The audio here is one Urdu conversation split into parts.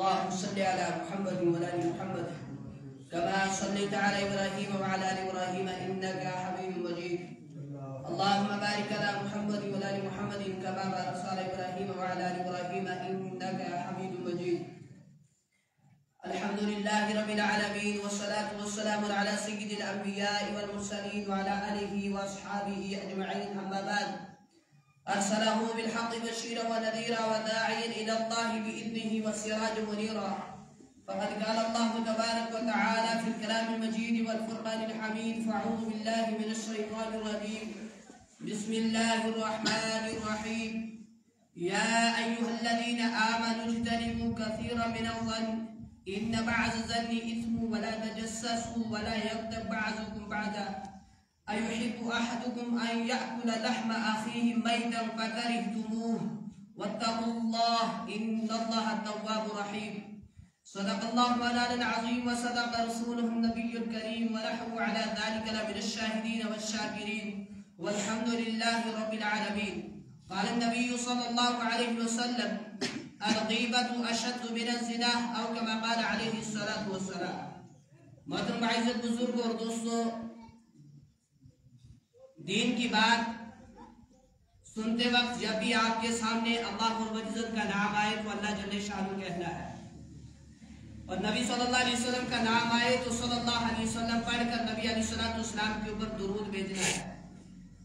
اللهم صل على محمد وعلى ال محمد كما صليت على ابراهيم وعلى ال ابراهيم انك حميد مجيد. اللهم بارك على محمد وعلى ال محمد كما باركت على ابراهيم وعلى ال ابراهيم انك حميد مجيد. الحمد لله رب العالمين والصلاة والسلام على سيد الأنبياء والمرسلين وعلى آله وأصحابه أجمعين. أما بعد، أرسله بالحق بشيرا ونذيرا وداعيا إلى الله بإذنه وسراجا منيرا. فقد قال الله تبارك وتعالى في الكلام المجيد والفرقان الحميد: فأعوذ بالله من الشيطان الرجيم. بسم الله الرحمن الرحيم. يا أيها الذين آمنوا اجتنبوا كثيرا من الظن إن بعض الظن إثم ولا تجسسوا ولا يغتب بعضكم بعضا أيحب أحدكم أن يأكل لحم أخيه ميتا فكرهتموه واتقوا الله إن الله تواب رحيم. صدق الله مولانا العظيم وصدق رسوله النبي الكريم ونحن على ذلك لمن الشاهدين والشاكرين والحمد لله رب العالمين. قال النبي صلى الله عليه وسلم: الغیبت اشد من الزنا او کما قال علیہ الصلاۃ والسلام. محترم عزت بزرگ اور دوستو، دین کی بات سنتے وقت جب بھی آپ کے سامنے اللہ رب العزت کا نام آئے تو اللہ جل شانہ کہنا ہے، اور نبی صلی اللہ علیہ وسلم کا نام آئے تو صلی اللہ علیہ وسلم پڑھ کر نبی علیہ الصلوۃ والسلام کے اوپر درود بھیجنا ہے،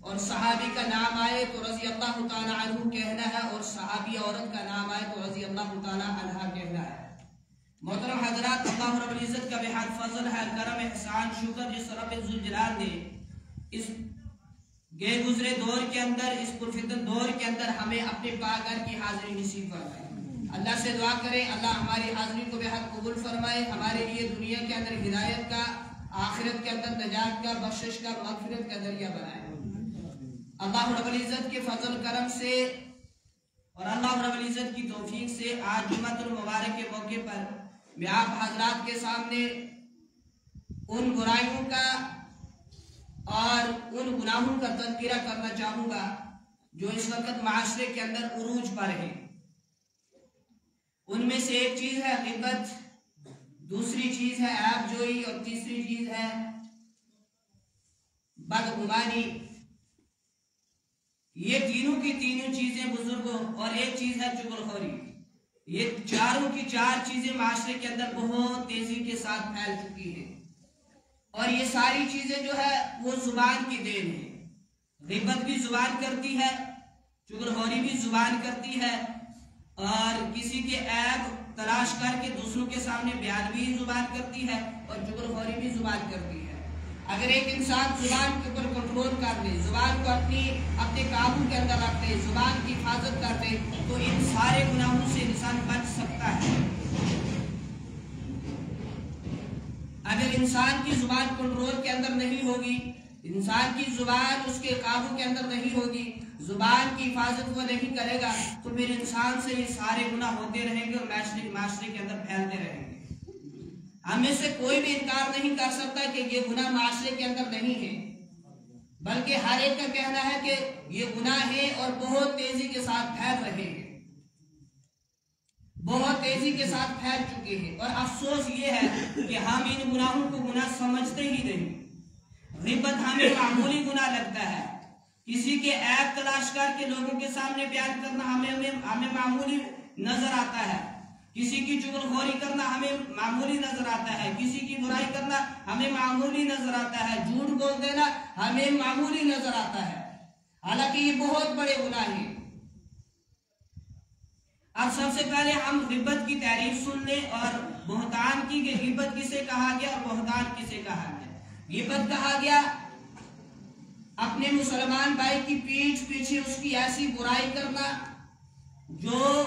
اور صحابی کا نام آئے تو رضی اللہ تعالی عنہ کہنا ہے، اور صحابی عورت کا نام آئے تو رضی اللہ تعالی عنہ کہنا ہے. محترم حضرات، اللہ رب العزت کا بہت فضل ہے، کرم، احسان، شکر جس رب ذوالجلال نے اس گئے گزرے دور کے اندر، اس پرفتن دور کے اندر ہمیں اپنے پاک گھر کی حاضری نصیب فرمائے. اللہ سے دعا کریں اللہ ہماری حاضری کو بہت قبول فرمائے، ہمارے لیے دنیا کے اندر ہدایت کا، آخرت کے اندر نجات کا، بخشش کا، مغفرت کا ذریعہ بنائے. اللہ رب العزت کے فضل کرم سے اور اللہ رب العزت کی توفیق سے آج جمعۃ المبارک کے موقع پر میں آپ حضرات کے سامنے ان برائیوں کا اور ان گناہوں کا تذکرہ کرنا چاہوں گا جو اس وقت معاشرے کے اندر عروج پر ہیں. ان میں سے ایک چیز ہے غیبت، دوسری چیز ہے عیب جوئی، اور تیسری چیز ہے بدگمانی. یہ تینوں کی تینوں چیزیں بزرگوں، اور ایک چیز ہے چغلخوری. یہ چاروں کی چار چیزیں معاشرے کے اندر بہت تیزی کے ساتھ پھیل چکی ہیں، اور یہ ساری چیزیں جو ہے وہ زبان کی دین ہے. غیبت بھی زبان کرتی ہے، چغلخوری بھی زبان کرتی ہے، اور کسی کے عیب تلاش کر کے دوسروں کے سامنے بیان بھی زبان کرتی ہے، اور چغلخوری بھی زبان کرتی ہے. اگر ایک انسان زبان کے اوپر کنٹرول کر لے، زبان کو اپنے قابو کے اندر رکھ لے، زبان کی حفاظت کر لے، تو ان سارے گناہوں سے انسان بچ سکتا ہے. اگر انسان کی زبان کنٹرول کے اندر نہیں ہوگی، انسان کی زبان اس کے قابو کے اندر نہیں ہوگی، زبان کی حفاظت وہ نہیں کرے گا، تو پھر انسان سے یہ سارے گناہ ہوتے رہیں گے اور معاشرے کے اندر پھیلتے رہیں گے. ہم میں سے کوئی بھی انکار نہیں کر سکتا کہ یہ گناہ معاشرے کے اندر نہیں ہے، بلکہ ہر ایک کا کہنا ہے کہ یہ گناہ ہے اور بہت تیزی کے ساتھ پھیل رہے ہیں، بہت تیزی کے ساتھ پھیل چکے ہیں. اور افسوس یہ ہے کہ ہم ان گناہوں کو گناہ سمجھتے ہی نہیں. غیبت ہمیں معمولی گناہ لگتا ہے، کسی کے عیب تلاش کر کے لوگوں کے سامنے بیان کرنا ہمیں معمولی نظر آتا ہے، کسی کی چغلخوری کرنا ہمیں معمولی نظر آتا ہے، کسی کی برائی کرنا ہمیں معمولی نظر آتا ہے، جھوٹ بول دینا ہمیں معمولی نظر آتا ہے، حالانکہ یہ بہت بڑے گناہ ہیں. اب سب سے پہلے ہم غیبت کی تعریف سن لیں اور بہتان کی کہ غیبت کسے کہا گیا اور بہتان کسے کہا گیا. غیبت کہا گیا اپنے مسلمان بھائی کی پیٹھ پیچھے اس کی ایسی برائی کرنا جو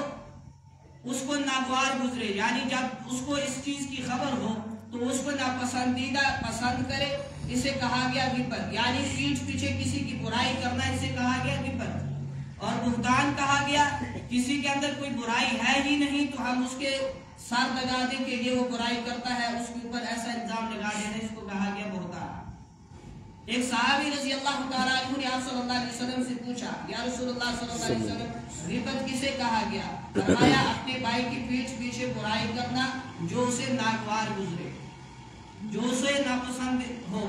اس کو ناگوار گزرے، یعنی جب اس کو اس چیز کی خبر ہو تو اس کو ناپسندیدہ پسند کرے، اسے کہا گیا غیبت. یعنی پیٹھ پیچھے کسی کی برائی کرنا، اسے کہا گیا غیبت. اور بہتان کہا گیا کسی کے اندر کوئی برائی ہے ہی نہیں تو ہم اس کے سر لگا دیں کہ یہ وہ برائی کرتا ہے، اس کے اوپر ایسا الزام لگا دینا، اس کو کہا گیا بہتان. ایک صحابی رضی اللہ تعالیٰ عنہ نے آپ صلی اللہ علیہ وسلم سے پوچھا، یا رسول اللہ صلی اللہ علیہ وسلم غیبت کسے کہا گیا؟ فرمایا اپنے بھائی کی پیٹھ پیچھے برائی کرنا جو اسے ناگوار گزرے، جو اسے ناپسند ہو۔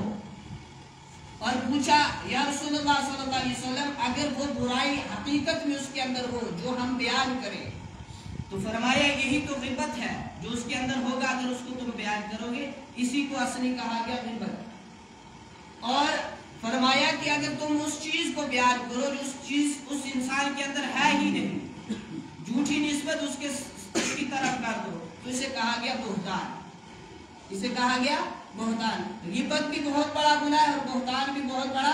اور پوچھا یا رسول اللہ صلی اللہ علیہ وسلم اگر وہ برائی حقیقت میں اس کے اندر ہو جو ہم بیان کریں، تو فرمایا یہی تو غیبت ہے جو اس کے اندر ہوگا اگر اس کو تم بیان کرو گے، اسی کو اصلی کہا گیا غیبت۔ اور فرمایا کہ اگر تم اس چیز کو بیان کرو جو اس چیز اس انسان کے اندر ہے ہی نہیں، جھوٹی نسبت اس کی طرف کر دو، تو اسے کہا گیا بہتان، اسے کہا گیا بہتان۔ غیبت بھی بہت بڑا گناہ ہے اور بہتان بھی بہت بڑا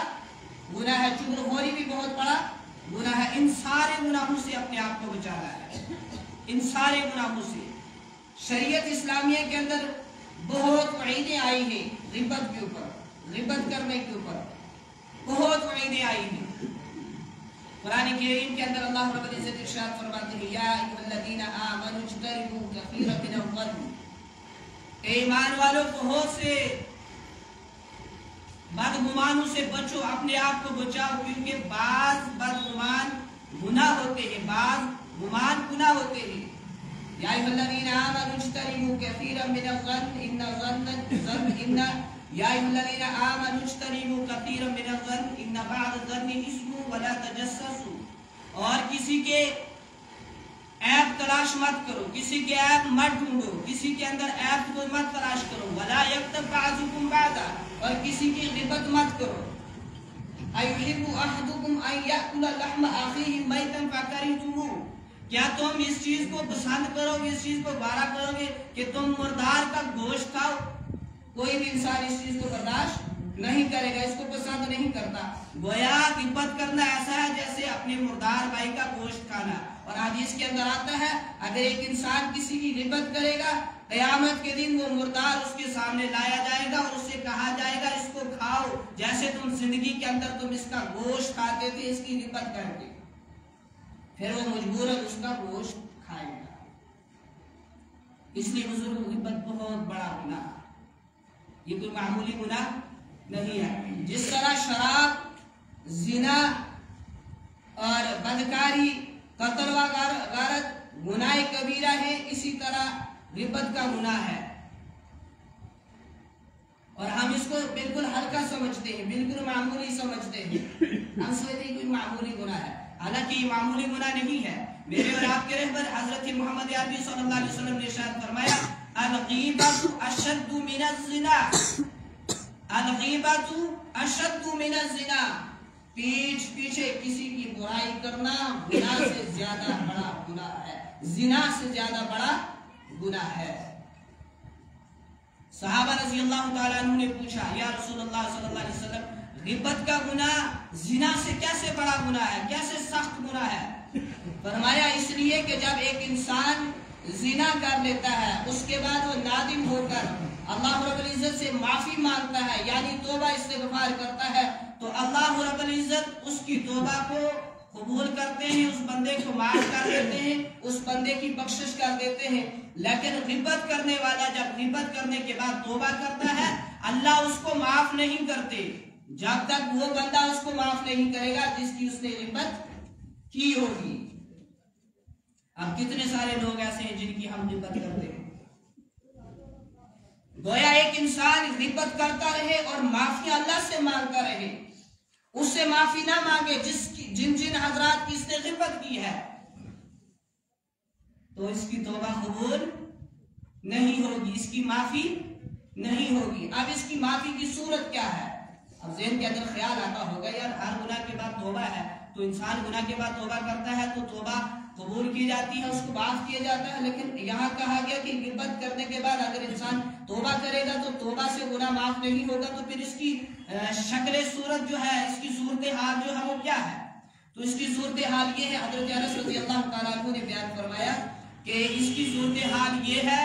گناہ ہے، چغلخوری بھی بہت بڑا گناہ ہے۔ ان سارے گناہوں سے اپنے آپ کو بچانا ہے، ان سارے گناہوں سے۔ شریعت اسلامیہ کے اندر بہت وعیدیں آئی ہیں غیبت کے اوپر، غیبت کرنے کے اوپر بہت وعیدیں آئی ہیں۔ قرآن کریم کے اندر اللہ رب العزت ارشاد فرماتے ہیں یا ایھا الذین آمنوا اجتنبوا کثیرا من الظن، اے ایمان والو بہت سے بدگمانوں سے بچو، اپنے آپ کو بچاؤ، کیونکہ بعض بدگمان گناہ ہوتے ہیں، بعض گمان گناہ ہوتے ہیں۔ یا ایھا الذین آمنوا اجتنبوا کثیرا من الظن ان الظن یا ایھا الذین آمنوا اجتنبوا کثیرا من الظن ان بعض الظن اثم ولا تجسسوا، اور کسی کے عیب تلاش مت کرو، کسی کے عیب مت ڈھونڈو، کسی کے اندر عیب کو مت تلاش کرو، ولا یغتب بعضکم بعضا، اور کسی کی غیبت مت کرو۔ ایحب احدکم ان یاکل لحم اخیہ میتا فکرہتموہ، کیا تم اس چیز کو پسند کرو گے، اس چیز کو گوارا کرو گے کہ تم مردار کا گوشت کھاؤ؟ کوئی بھی انسان اس چیز کو برداشت نہیں کرے گا، اس کو پسند نہیں کرتا۔ گویا غیبت کرنا ایسا ہے جیسے اپنے مردار بھائی کا گوشت کھانا۔ اور حدیث کے اندر آتا ہے اگر ایک انسان کسی کی غیبت کرے گا، قیامت کے دن وہ مردار اس کے سامنے لایا جائے گا اور اسے کہا جائے گا اس کو کھاؤ جیسے تم زندگی کے اندر تم اس کا گوشت کھاتے تھے اس کی غیبت کر کے، پھر وہ مجبوراً اس کا گوشت کھائے گا۔ اس لیے بزرگ غیبت بہت بڑا گناہ، یہ کوئی معمولی گناہ نہیں ہے۔ جس طرح شراب، زنا اور بدکاری، قتل و غارت گناہ کبیرہ ہے، اسی طرح غیبت کا گناہ ہے، اور ہم اس کو بالکل ہلکا سمجھتے ہیں، بالکل معمولی سمجھتے ہیں، ہم سمجھتے ہیں کوئی معمولی گناہ ہے، حالانکہ یہ معمولی گناہ نہیں ہے۔ میرے اور آپ کے رہبر حضرت محمد عربی صلی اللہ علیہ وسلم نے ارشاد فرمایا الغیبۃ اشد من الزنا، الغیبۃ اشد من الزنا، پیٹھ پیچھے کسی کی برائی کرنا گناہ سے زیادہ بڑا گناہ ہے، زنا سے زیادہ بڑا گناہ ہے۔ صحابہ رضی اللہ تعالیٰ عنہ نے پوچھا یا رسول اللہ صلی اللہ علیہ وسلم غیبت کا گناہ زنا سے کیسے بڑا گناہ ہے، کیسے سخت گناہ ہے؟ فرمایا اس لیے کہ جب ایک انسان زنا کر لیتا ہے اس کے بعد وہ نادم ہو کر اللہ رب العزت سے معافی مانگتا ہے، یعنی توبہ استغفار کرتا ہے، تو اللہ رب العزت اس کی توبہ کو قبول کرتے ہیں، اس بندے کو معاف کر دیتے ہیں، اس بندے کی بخشش کر دیتے ہیں۔ لیکن غیبت کرنے والا جب غیبت کرنے کے بعد توبہ کرتا ہے اللہ اس کو معاف نہیں کرتے جب تک وہ بندہ اس کو معاف نہیں کرے گا جس کی اس نے غیبت کی ہوگی۔ اب کتنے سارے لوگ ایسے ہیں جن کی ہم غیبت کرتے ہیں۔ گویا ایک انسان غیبت کرتا رہے اور معافی اللہ سے مانگتا رہے، اس سے معافی نہ مانگے جن حضرات کی اس نے غیبت کی ہے، تو اس کی توبہ قبول نہیں ہوگی، اس کی معافی نہیں ہوگی۔ اب اس کی معافی کی صورت کیا ہے؟ اب ذہن کے اندر خیال آتا ہوگا یار ہر گناہ کے بعد توبہ ہے، تو انسان گناہ کے بعد توبہ کرتا ہے تو توبہ قبول کی جاتی ہے، اس کو معاف کیا جاتا ہے، لیکن یہاں کہا گیا کہ غیبت کرنے کے بعد اگر انسان توبہ کرے گا تو توبہ سے گناہ معاف نہیں ہوگا، تو پھر اس کی شکل صورت جو ہے، اس کی صورتحال جو ہے وہ کیا ہے؟ تو اس کی صورتحال یہ ہے، حضرت انس رضی اللہ تعالیٰ عنہ نے بیان فرمایا کہ اس کی صورتحال یہ ہے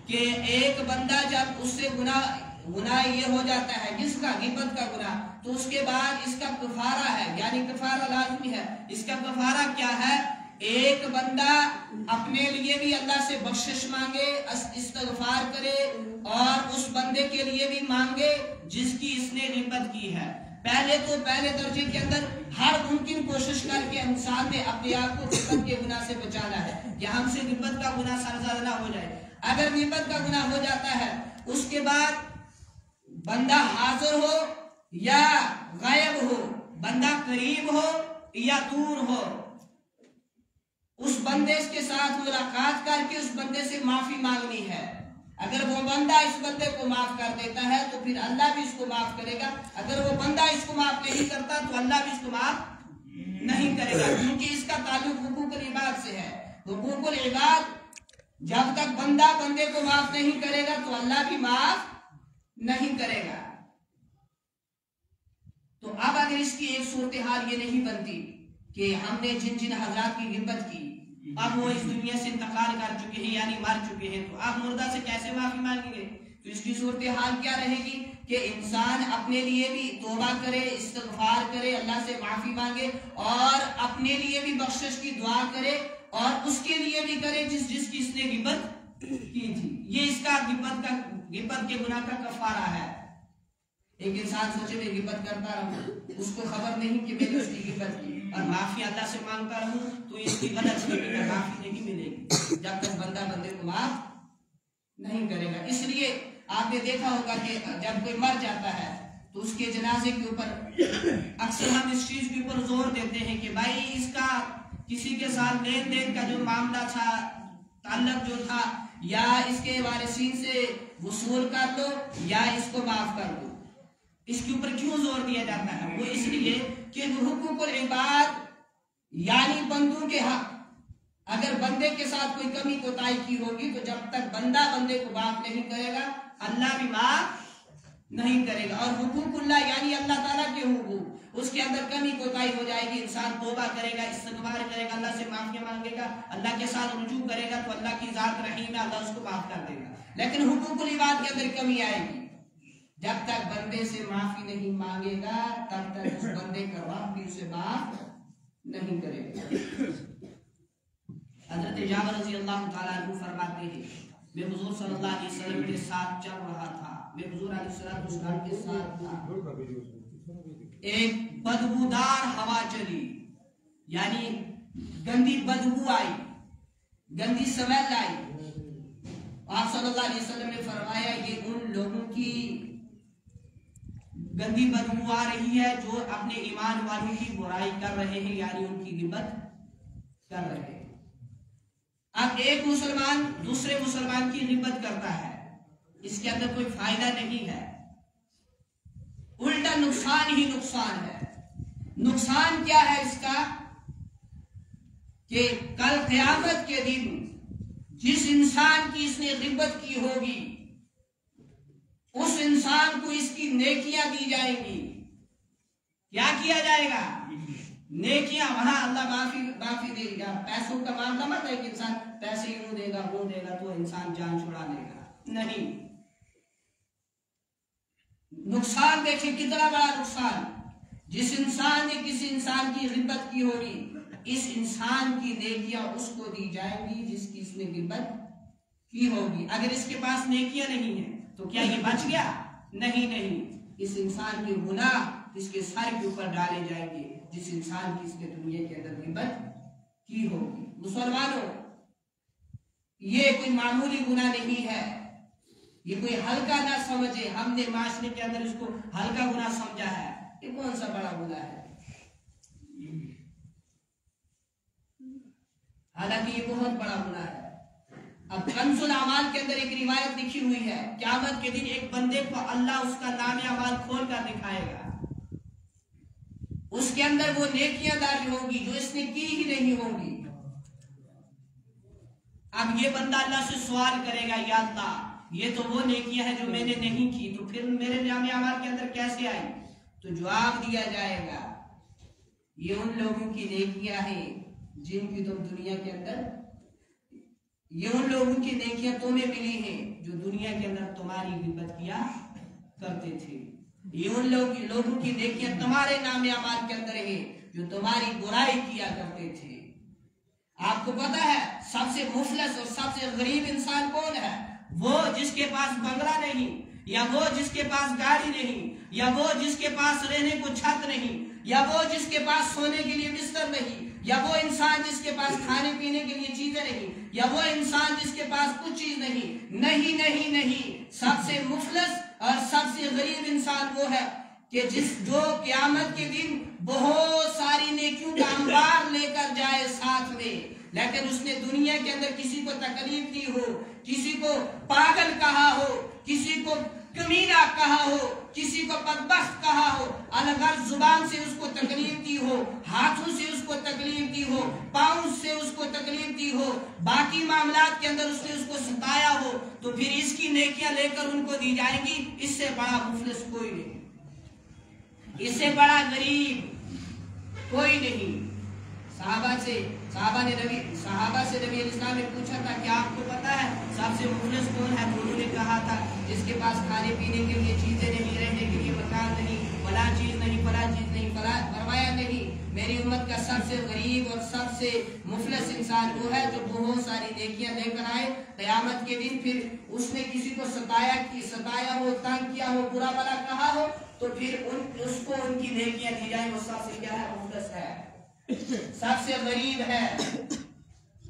کہ ایک بندہ جب اس سے گناہ یہ ہو جاتا ہے جس کا غیبت کا گناہ، تو اس کے بعد اس کا کفارہ ہے، یعنی کفارہ لازمی ہے۔ اس کا کفارہ کیا ہے؟ ایک بندہ اپنے لیے بھی اللہ سے بخشش مانگے، استغفار کرے، اور اس بندے کے لیے بھی مانگے جس کی اس نے غیبت کی ہے۔ پہلے درجے کے اندر ہر ممکن کوشش کر کے انسان نے اپنے آپ کو غیبت کے گناہ سے بچانا ہے کہ ہم سے غیبت کا گناہ سرزد نہ ہو جائے۔ اگر غیبت کا گناہ ہو جاتا ہے اس کے بعد بندہ حاضر ہو یا غائب ہو، بندہ قریب ہو یا دور ہو، اس بندے کے ساتھ ملاقات کر کے اس بندے سے معافی مانگنی ہے۔ اگر وہ بندہ اس بندے کو معاف کر دیتا ہے تو پھر اللہ بھی اس کو معاف کرے گا، اگر وہ بندہ اس کو معاف نہیں کرتا تو اللہ بھی اس کو معاف نہیں کرے گا، کیونکہ اس کا تعلق حقوق العباد سے ہے۔ حقوق العباد جب تک بندہ بندے کو معاف نہیں کرے گا تو اللہ بھی معاف نہیں کرے گا۔ تو اب اگر اس کی ایک صورتحال یہ نہیں بنتی کہ ہم نے جن حضرات کی غیبت کی اب وہ اس دنیا سے انتقال کر چکے ہیں یعنی مر چکے ہیں، تو اب مردہ سے کیسے معافی مانگیں گے؟ تو اس کی صورتحال کیا رہے گی کہ انسان اپنے لیے بھی توبہ کرے، استغفار کرے، اللہ سے معافی مانگے اور اپنے لیے بھی بخشش کی دعا کرے اور اس کے لیے بھی کرے جس کی اس نے غیبت کی تھی۔ یہ اس کا غیبت کے گناہ کا کفارہ ہے۔ ایک انسان سوچے میں غیبت کرتا رہوں، اس کو خبر نہیں کہ میں نے اس کی غیبت کی اور معافی اللہ سے مانگتا رہوں تو اس کی غلط فہمی کا معافی نہیں ملے گی جب تک بندہ بندے کو معاف نہیں کرے گا۔ اس لیے آپ نے دیکھا ہوگا کہ جب کوئی مر جاتا ہے تو اس کے جنازے کے اوپر اکثر ہم اس چیز کے اوپر زور دیتے ہیں کہ بھائی اس کا کسی کے ساتھ لین دین کا جو معاملہ تھا، تعلق جو تھا، یا اس کے وارثین سے وصول کر دو یا اس کو معاف کر دو۔ اس کے اوپر کیوں زور دیا جاتا ہے؟ وہ اس لیے کہ حقوق العباد یعنی بندوں کے حق، اگر بندے کے ساتھ کوئی کمی کوتاہی کی ہوگی تو جب تک بندہ بندے کو معاف نہیں کرے گا اللہ بھی معاف نہیں کرے گا۔ اور حقوق اللہ یعنی اللہ تعالیٰ کے حقوق، اس کے اندر کمی کوتاہی ہو جائے گی، انسان توبہ کرے گا، استغفار کرے گا، اللہ سے معافی مانگے گا، اللہ کے ساتھ رجوع کرے گا تو اللہ کی ذات رحیم ہے، اللہ اس کو معاف کر دے گا۔ لیکن حقوق العباد کے اندر کمی آئے گی، جب تک بندے سے معافی نہیں مانگے گا تب تک اس بندے کا رب بھی اسے معاف نہیں کرے گا۔ حضرت جابر رضی اللہ تعالیٰ عنہ فرماتے ہیں میں حضور صلی اللہ علیہ وسلم کے ساتھ چل رہا تھا، میں حضور علیہ السلام کے ساتھ تھا، ایک بدبودار ہوا چلی یعنی گندی بدبو آئی، گندی سمیل آئی۔ آپ صلی اللہ علیہ وسلم نے فرمایا یہ ان لوگوں کی گندی بدبو آ رہی ہے جو اپنے ایمان والوں کی برائی کر رہے ہیں یعنی ان کی غیبت کر رہے ہیں۔ اب ایک مسلمان دوسرے مسلمان کی غیبت کرتا ہے، اس کے اندر کوئی فائدہ نہیں ہے، الٹا نقصان ہی نقصان ہے۔ نقصان کیا ہے اس کا کہ کل قیامت کے دن جس انسان کی اس نے غیبت کی ہوگی اس انسان کو اس کی نیکیاں دی جائیں گی۔ کیا کیا جائے گا؟ نیکیاں، وہاں اللہ معافی دے گا۔ پیسوں کا معاملہ مت ہے کہ انسان پیسے یوں دے گا وہ دے گا تو انسان جان چھڑا لے گا، نہیں۔ نقصان دیکھیں کتنا بڑا نقصان، جس انسان نے کسی انسان کی غیبت کی ہوگی اس انسان کی نیکیاں اس کو دی جائیں گی جس کی اس نے غیبت کی ہوگی۔ اگر اس کے پاس نیکیاں نہیں ہیں تو کیا یہ بچ گیا؟ نہیں، اس انسان کے گناہ اس کے سر کے اوپر ڈالے جائیں گے جس انسان کی اس نے دنیا کے اندر غیبت کی ہوگی۔ مسلمانوں، یہ کوئی معمولی گناہ نہیں ہے، یہ کوئی ہلکا نہ سمجھے، ہم نے معاشرے کے اندر اس کو ہلکا گناہ سمجھا ہے، یہ کون سا بڑا گناہ ہے؟ حالانکہ یہ بہت بڑا گناہ ہے۔ اب کنز الاعمال کے اندر ایک روایت لکھی ہوئی ہے، قیامت کے دن ایک بندے کو اللہ اس کا نام اعمال کھول کر دکھائے گا، اس کے اندر وہ نیکیاں داری ہوگی جو اس نے کی ہی نہیں ہوں گی۔ اب یہ بندہ اللہ سے سوال کرے گا یا اللہ یہ تو وہ نیکیاں ہیں جو میں نے نہیں کی، تو پھر میرے نام اعمال کے اندر کیسے آئی؟ تو جواب دیا جائے گا یہ ان لوگوں کی نیکیاں ہیں جن کی تم دنیا کے اندر، یہ ان لوگوں کی نیکیاں تمہیں ملی ہیں جو دنیا کے اندر تمہاری غیبت کیا کرتے تھے، یہ ان لوگوں کی نیکیاں تمہارے نام اعمال کے اندر ہیں جو تمہاری برائی کیا کرتے تھے۔ آپ کو پتا ہے سب سے مفلس اور سب سے غریب انسان کون ہے؟ وہ جس کے پاس بنگلہ نہیں یا وہ جس کے پاس گاڑی نہیں، یا وہ جس کے پاس رہنے کو چھت نہیں، یا وہ جس کے پاس سونے کے لیے بستر نہیں، یا وہ انسان جس کے پاس کھانے پینے کے لیے چیزیں نہیں، یا وہ انسان جس کے پاس کچھ چیز نہیں، نہیں نہیں نہیں، سب سے مفلس اور سب سے غریب انسان وہ ہے کہ جو قیامت کے دن بہت ساری نیکیوں کا انبار لے کر جائے ساتھ میں، لیکن اس نے دنیا کے اندر کسی کو تکلیف دی ہو، کسی کو پاگل کہا ہو، کسی کو کمینہ کہا ہو، کسی کو بدبخت کہا ہو، الغرض زبان سے اس کو تکلیف دی ہو، ہاتھوں سے اس کو تکلیف دی ہو، پاؤں سے اس کو تکلیف دی ہو، باقی معاملات کے اندر اس نے اس کو ستایا ہو، تو پھر اس کی نیکیاں لے کر ان کو دی جائیں گی۔ اس سے بڑا مفلس کوئی نہیں، اس سے بڑا غریب کوئی نہیں۔ صحابہ سے نبی علیہ السلام نے پوچھا تھا کہ آپ کو پتا ہے سب سے مفلس کون ہے؟ تو انہوں نے کہا تھا جس کے پاس کھانے پینے کے لیے چیزیں نہیں، رہنے کے لیے مکان نہیں، فلاں چیز نہیں، فلاں چیز نہیں، فرمایا نہیں، میری امت کا سب سے غریب اور سب سے مفلس انسان وہ ہے جو بہت ساری نیکیاں لے کر آئے، قیامت کے دن پھر اس نے کسی کو ستایا ہو، تنگ کیا ہو، برا بھلا کہا ہو، تو پھر اس کو ان کی نیکیاں دی جائیں، وہ سب سے کیا ہے؟ مفلس ہے، سب سے غریب ہے،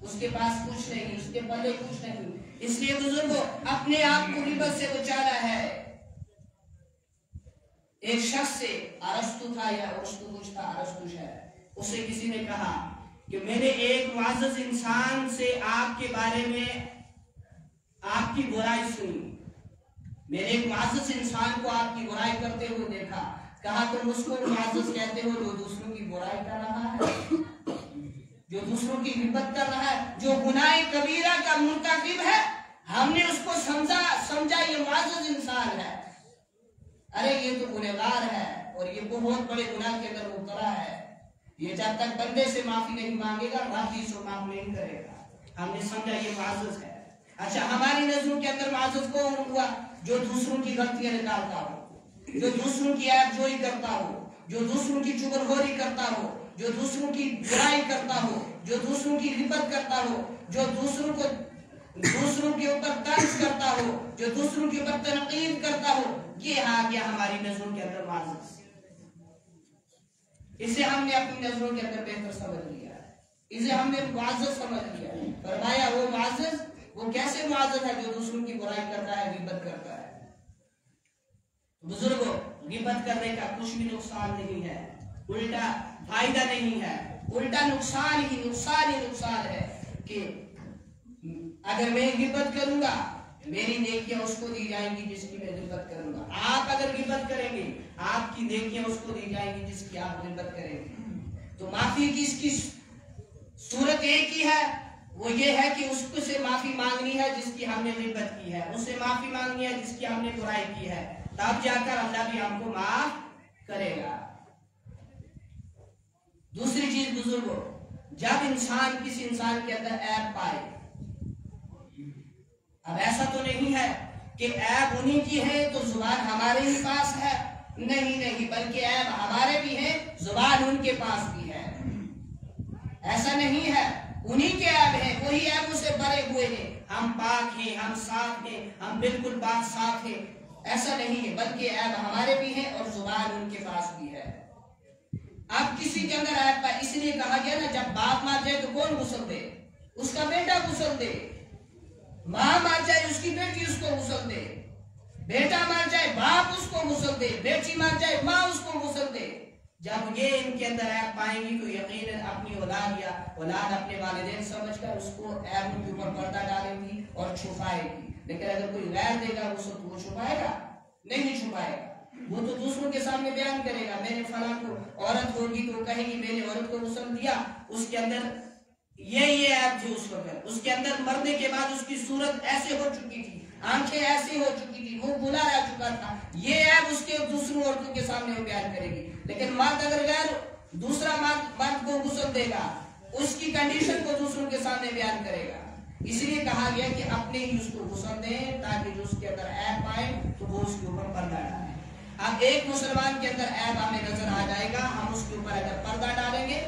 اس کے پاس کچھ نہیں، اس کے پلے کچھ نہیں۔ اس لیے بزرگوں اپنے آپ کو غیبت سے بچانا ہے۔ ایک شخص سے ارسطو تھا یا ارسطو کچھ تھا، ارسطو شاید، اسے کسی نے کہا کہ میں نے ایک معزز انسان سے آپ کے بارے میں آپ کی برائی سنی، میں نے ایک معزز انسان کو آپ کی برائی کرتے ہوئے دیکھا، کہا تم اس کو معزز کہتے ہو جو دوسروں کی برائی کر رہا ہے، جو دوسروں کی غیبت کر رہا ہے، جو گناہ کبیرہ کا مرتکب ہے، ہم نے اس کو سمجھا یہ معزز انسان ہے، ارے یہ تو گنہگار ہے اور یہ بہت بڑے گناہ کے اندر مبتلا ہے، یہ جب تک بندے سے معافی نہیں مانگے گا رب بھی اس کو معاف نہیں کرے گا، ہم نے سمجھا یہ معزز ہے۔ اچھا ہماری نظروں کے اندر معزز کون ہوا؟ جو دوسروں کی غلطیاں نکالتا ہو، جو دوسروں کی عیب جوئی کرتا ہو، جو دوسروں کی چغلخوری کرتا ہو، جو دوسروں کی برائی کرتا ہو، جو دوسروں کی غیبت کرتا ہو، جو دوسروں کے اوپر طنز کرتا ہو، جو دوسروں کے اوپر تنقید کرتا ہو، یہ آ گیا ہماری نظروں کے اندر معزز۔ اسے ہم نے اپنی نظروں کے اندر بہتر سمجھ لیا ہے، اسے ہم نے معزز سمجھ لیا ہے۔ فرمایا وہ معزز وہ کیسے معزز ہے؟ جو دوسروں کی برائی کرتا ہے، غیبت کرتا ہے۔ بزرگوں غیبت کرنے کا کچھ بھی نقصان نہیں ہے، الٹا فائدہ نہیں ہے، الٹا نقصان ہی ہے کہ اگر میں غیبت کروں گا میری نیکیاں اس کو دی جائیں گی جس کی میں غیبت کروں گا، آپ اگر غیبت کریں گے آپ کی نیکیاں اس کو دی جائیں گی جس کی آپ غیبت کریں گے۔ تو معافی کی اس کی صورت ایک ہی ہے، وہ یہ ہے کہ اس کو سے معافی مانگنی ہے جس کی ہم نے غیبت کی ہے، اس سے معافی مانگنی ہے جس کی ہم نے برائی کی ہے، تب جا کر اللہ بھی ہم کو معاف کرے گا۔ دوسری چیز بزرگوں، جب انسان کسی انسان کے اندر عیب پائے، اب ایسا تو نہیں ہے کہ عیب انہی کی ہے تو زبان ہمارے ہی پاس ہے، نہیں، بلکہ عیب ہمارے بھی ہیں زبان ان کے پاس بھی ہے، ایسا نہیں ہے، انہی کے عیب ہیں، وہی عیبوں سے بھرے ہوئے ہیں، ہم پاک ہیں، ہم صاف ہیں، ہم بالکل پاک صاف ہیں، ایسا نہیں ہے، بلکہ عیب ہمارے بھی ہیں اور زبان ان کے پاس بھی ہے۔ اب کسی کے اندر عیب پائے، اس لیے کہا گیا نا جب باپ مر جائے تو کون غسل دے؟ اس کا بیٹا غسل دے، ماں مر جائے اس کی بیٹی اس کو غسل دے، بیٹا مر جائے باپ اس کو غسل دے، بیٹی مر جائے ماں اس کو غسل دے۔ جب یہ ان کے اندر عیب پائیں گی تو یقیناً اپنی اولاد یا اولاد اپنے والدین سمجھ کر اس کو عیب ان کے اوپر پردہ ڈالیں گی اور چھپائے گی، لیکن اگر کوئی غیر دے گا غسل تو وہ چھپائے گا؟ نہیں چھپائے گا، وہ تو دوسروں کے سامنے بیان کرے گا، میں نے فلاں کو، عورت ہوگی تو کہے گی میں نے عورت کو غسل دیا، اس کے اندر یہ عیب تھی، اس وقت اس کے اندر مرنے کے بعد اس کی صورت ایسے ہو چکی تھی، آنکھیں ایسی ہو چکی تھی، وہ بلا رہ چکا تھا، یہ عیب اس کے دوسروں عورتوں کے سامنے وہ بیان کرے گی۔ لیکن مرد اگر غیر دوسرا مرد کو غسل دے گا اس کی کنڈیشن کو دوسروں کے سامنے بیان کرے گا، اس لیے کہا گیا کہ اپنے ہی اس کو غسل دیں تاکہ جو اس کے اندر عیب پائے تو وہ اس کے اوپر پردہ ڈالے۔ اب ایک مسلمان کے اندر عیب ہمیں نظر آ جائے گا، ہم اس کے اوپر اگر پردہ ڈالیں گے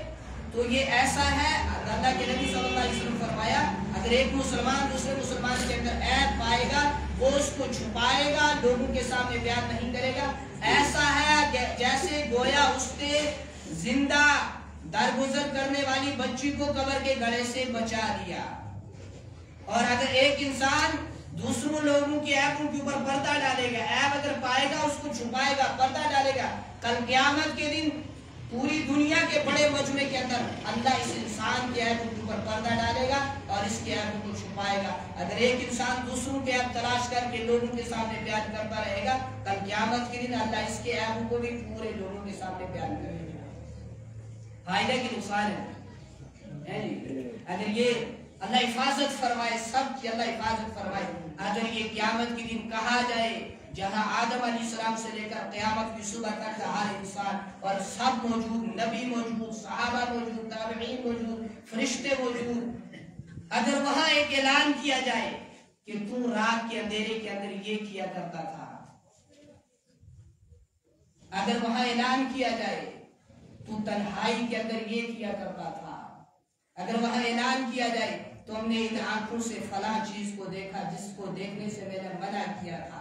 تو یہ ایسا ہے، اللہ کے نبی صلی اللہ علیہ وسلم فرمایا اگر ایک مسلمان دوسرے مسلمان کے اندر عیب پائے گا وہ اس کو چھپائے گا، لوگوں کے سامنے بیان نہیں کرے گا، ایسا ہے جیسے گویا اس نے زندہ درگزر کرنے والی بچی کو قبر کے گڑھے سے بچا دیا۔ اور اگر ایک انسان دوسروں لوگوں کے عیبوں کے اوپر پردہ ڈالے گا، عیب اگر پائے گا اس کو چھپائے گا، پردہ ڈالے گا، کل قیامت کے دن پوری دنیا کے بڑے مجمع کے اندر اللہ اس انسان کے عیبوں کے اوپر پردہ ڈالے گا اور اس کے عیبوں کو چھپائے گا۔ اگر ایک انسان دوسروں کے عیب تلاش کر کے لوگوں کے سامنے بیان کرتا رہے گا، کل قیامت کے دن اللہ اس کے عیبوں کو بھی پورے لوگوں کے سامنے بیان کرے گا۔ فائدہ کی نقصان ہے جی؟ اگر یہ اللہ حفاظت فرمائے، سب کی اللہ حفاظت فرمائے، اگر یہ قیامت کے دن کہا جائے جہاں آدم علیہ السلام سے لے کر قیامت کی صبح تک ہر انسان اور سب موجود، نبی موجود، صحابہ موجود، تابعین موجود، فرشتے موجود، اگر وہاں ایک اعلان کیا جائے کہ تو رات کے اندھیرے کے اندر یہ کیا کرتا تھا، اگر وہاں اعلان کیا جائے تو تنہائی کے اندر یہ کیا کرتا تھا، اگر وہاں اعلان کیا جائے تو ہم نے ان آنکھوں سے فلاں چیز کو دیکھا جس کو دیکھنے سے میں نے منع کیا تھا،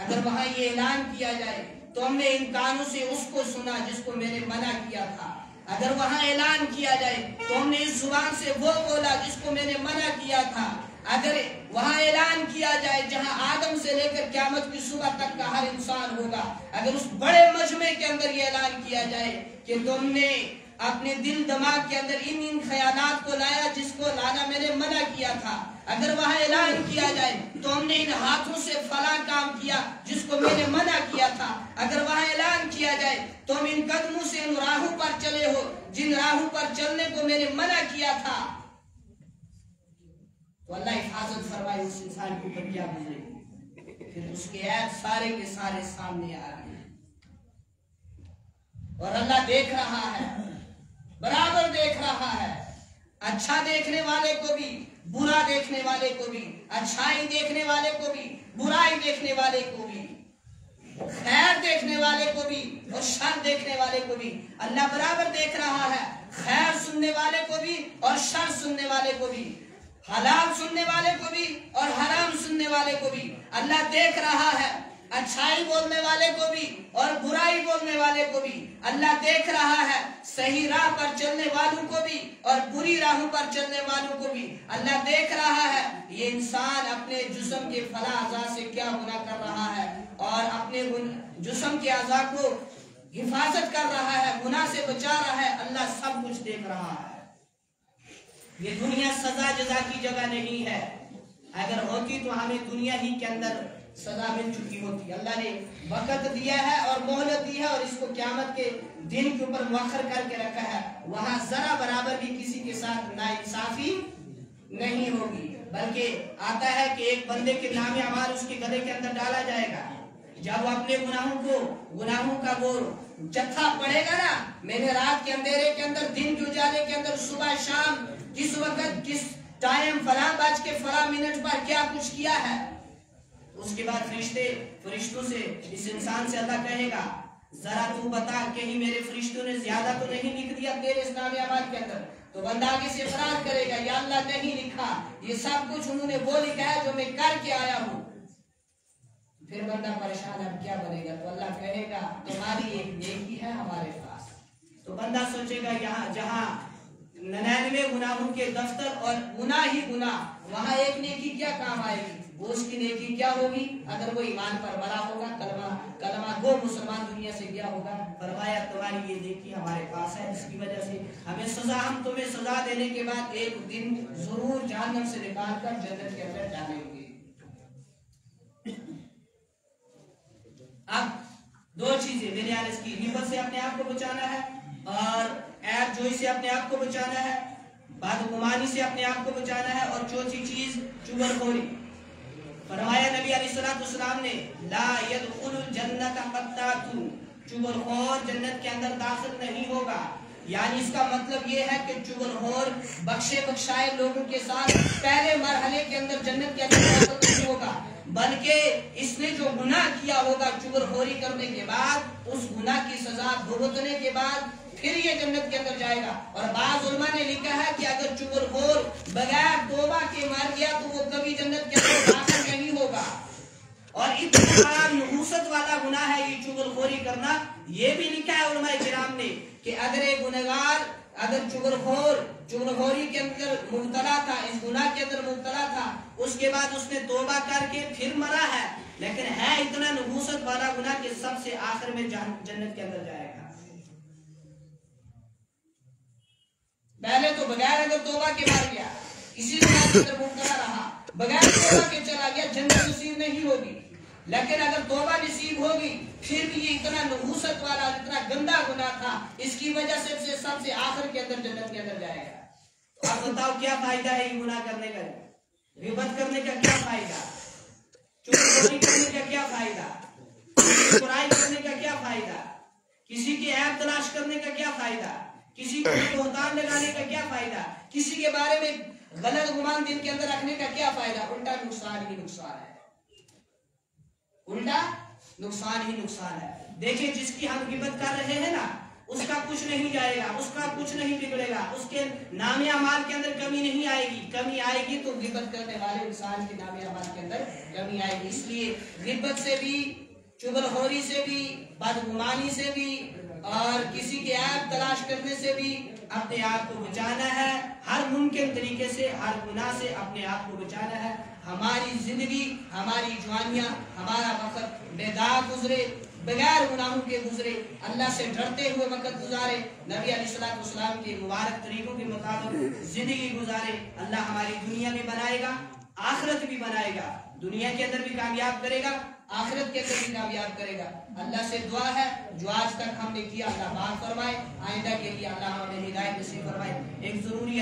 اگر وہاں یہ اعلان کیا جائے تو ہم نے ان کانوں سے اس کو سنا جس کو میں نے منع کیا تھا، اگر وہاں اعلان کیا جائے تو ہم نے اس زبان سے وہ بولا جس کو میں نے منع کیا تھا، اگر وہاں اعلان کیا جائے جہاں آدم سے لے کر قیامت کی صبح تک کا ہر انسان ہوگا، اگر اس بڑے مجمع کے اندر یہ اعلان کیا جائے کہ تم نے اپنے دل دماغ کے اندر ان خیالات کو لایا جس کو لانا میں نے منع کیا تھا، اگر وہاں اعلان کیا جائے تو ہم نے ان ہاتھوں سے فلاں کام کیا جس کو میں نے منع کیا تھا، اگر وہاں اعلان کیا جائے تو ہم ان قدموں سے ان راہوں پر چلے ہو جن راہوں پر چلنے کو میں نے منع کیا تھا، تو اللہ حفاظت فرمائے اس انسان کو پر کیا گزرے گی، پھر اس کے عیب سارے کے سارے سامنے آ گئے اور اللہ دیکھ رہا ہے، برابر دیکھ رہا ہے، اچھا دیکھنے والے کو بھی، برا دیکھنے والے کو بھی، اچھائی دیکھنے والے کو بھی، برائی دیکھنے والے کو بھی، خیر دیکھنے والے کو بھی اور شر دیکھنے والے کو بھی اللہ برابر دیکھ رہا ہے، خیر سننے والے کو بھی اور شر سننے والے کو بھی، حلال سننے والے کو بھی اور حرام سننے والے کو بھی اللہ دیکھ رہا ہے، اچھائی بولنے والے کو بھی اور برائی بولنے والے کو بھی اللہ دیکھ رہا ہے، صحیح راہ پر چلنے والوں کو بھی اور بری راہوں پر چلنے والوں کو بھی اللہ دیکھ رہا ہے، یہ انسان اپنے جسم کے فلاں اعضاء سے کیا گناہ کر رہا ہے اور اپنے جسم کے اعضاء کو حفاظت کر رہا ہے، گناہ سے بچا رہا ہے، اللہ سب کچھ دیکھ رہا ہے۔ یہ دنیا سزا جزا کی جگہ نہیں ہے، اگر ہوتی تو ہمیں دنیا ہی کے اندر سزا مل چکی ہوتی، اللہ نے وقت دیا ہے اور مہلت دی ہے اور اس کو قیامت کے دن کے اوپر مؤخر کر کے رکھا ہے، وہاں ذرا برابر بھی کسی کے ساتھ ناانصافی نہیں ہوگی، بلکہ آتا ہے کہ ایک بندے کے نام اعمال اس کے گلے کے اندر ڈالا جائے گا، جب وہ اپنے گناہوں کا وہ جتھا پڑے گا نا، میں نے رات کے اندھیرے کے اندر، دن کے اجالے کے اندر، صبح شام کس وقت کس ٹائم فلاں بج کے فلاں منٹ پر کیا کچھ کیا ہے، اس کے بعد فرشتوں سے اس انسان سے اللہ کہے گا ذرا تو بتا کہیں میرے فرشتوں نے زیادہ تو نہیں لکھ دیا تیرے اس نام اعمال کے اندر، تو بندہ آگے سے اقرار کرے گا یا اللہ نہیں لکھا، یہ سب کچھ انہوں نے وہ لکھا ہے جو میں کر کے آیا ہوں، پھر بندہ پریشان اب کیا بنے گا، تو اللہ کہے گا تمہاری ایک نیکی ہے ہمارے پاس، تو بندہ سوچے گا یہاں جہاں 99 گناہوں کے دفتر اور گناہ ہی گناہ، وہاں ایک نیکی کیا کام آئے گی، وہ اس کی نیکی کیا ہوگی، اگر وہ ایمان پر مرا ہوگا، کلمہ گو مسلمان دنیا سے گیا ہوگا، فرمایا تمہاری یہ نیکی ہمارے پاس ہے، اس کی وجہ سے ہم تمہیں سزا دینے کے بعد ایک دن ضرور جہنم سے نکال کر جنت کے اندر ڈالیں گے۔ اب دو چیزیں میں نے عرض کی، غیبت سے اپنے آپ کو بچانا ہے اور عیب جوئی سے اپنے آپ کو بچانا ہے، بدگمانی سے اپنے آپ کو بچانا ہے، اور چوتھی چیز چغل خوری۔ فرمایا نبی علیہ السلام نے لا يدخل الجنت قطات، چغل خور جنت کے اندر داخل نہیں ہوگا، یعنی اس کا مطلب یہ ہے کہ چغل خور بخشے بخشائے لوگوں کے ساتھ پہلے مرحلے کے اندر جنت کے اندر داخل نہیں ہوگا، بلکہ اس نے جو گناہ کیا ہوگا چغل خوری کرنے کے بعد، اس گناہ کی سزا بھگتنے کے بعد پھر یہ جنت کے اندر جائے گا۔ اور بعض علماء نے لکھا ہے کہ اگر چغل خور بغیر توبہ کے مر گیا تو وہ کبھی جنت کے اندر داخل نہیں ہوگا، یہ بھی لکھا ہے علماء کرام نے کہ اگر ایک گنہگار اگر چغلخوری کے اندر مبتلا تھا، اس گناہ کے اندر مبتلا تھا، اس کے بعد اس نے توبہ کر کے پھر مرا ہے، لیکن ہے اتنا نحوست والا گناہ کہ سب سے آخر میں جنت کے اندر جائے گا۔ پہلے تو بغیر اگر توبہ کے مر گیا، اسی گناہ کے اندر مبتلا رہا، بغیر توبہ کے چلا گیا، جنت نصیب نہیں ہوگی۔ لیکن اگر توبہ نصیب ہوگی پھر بھی یہ اتنا نحوست والا اتنا گندا گناہ تھا، اس کی وجہ سے سب سے آخر کے اندر جنت کے اندر جائے گا۔ تو آپ بتاؤ کیا فائدہ ہے یہ گناہ کرنے کا؟ غیبت کرنے کا کیا فائدہ؟ چغلخوری کرنے کا کیا فائدہ؟ برائی کرنے کا کیا فائدہ؟ کسی کے عیب تلاش کرنے کا کیا فائدہ؟ کسی کو بہتان لگانے کا کیا فائدہ؟ کسی کے بارے میں غلط گمان دل کے اندر رکھنے کا کیا فائدہ؟ الٹا نقصان ہی نقصان ہے، الٹا نقصان ہی نقصان ہے۔ دیکھیں جس کی ہم غیبت کر رہے ہیں نا، اس کا کچھ نہیں جائے گا، اس کا کچھ نہیں بگڑے گا، اس کے نام اعمال کے اندر کمی نہیں آئے گی۔ کمی آئے گی تو غیبت کرنے والے انسان کے نام اعمال کے اندر کمی آئے گی۔ اس لیے غیبت سے بھی، چغلخوری سے بھی، بدگمانی سے بھی اور کسی کے عیب تلاش کرنے سے بھی اپنے آپ کو بچانا ہے۔ ہر ممکن طریقے سے ہر گناہ سے اپنے آپ کو بچانا ہے۔ ہماری زندگی، ہماری جوانیاں، ہمارا وقت بے داغ گزرے، بغیر گناہوں کے گزرے، اللہ سے ڈرتے ہوئے وقت گزارے، نبی علیہ السلام کے مبارک طریقوں کے مطابق زندگی گزارے۔ اللہ ہماری دنیا بھی بنائے گا، آخرت بھی بنائے گا، دنیا کے اندر بھی کامیاب کرے گا، آخرت کے اندر بھی کامیاب کرے گا۔ اللہ سے دعا ہے جو آج تک ہم نے کیا اللہ معاف فرمائے، آئندہ کے لیے اللہ ہمیں ہدایت نصیب فرمائے۔ ایک ضروری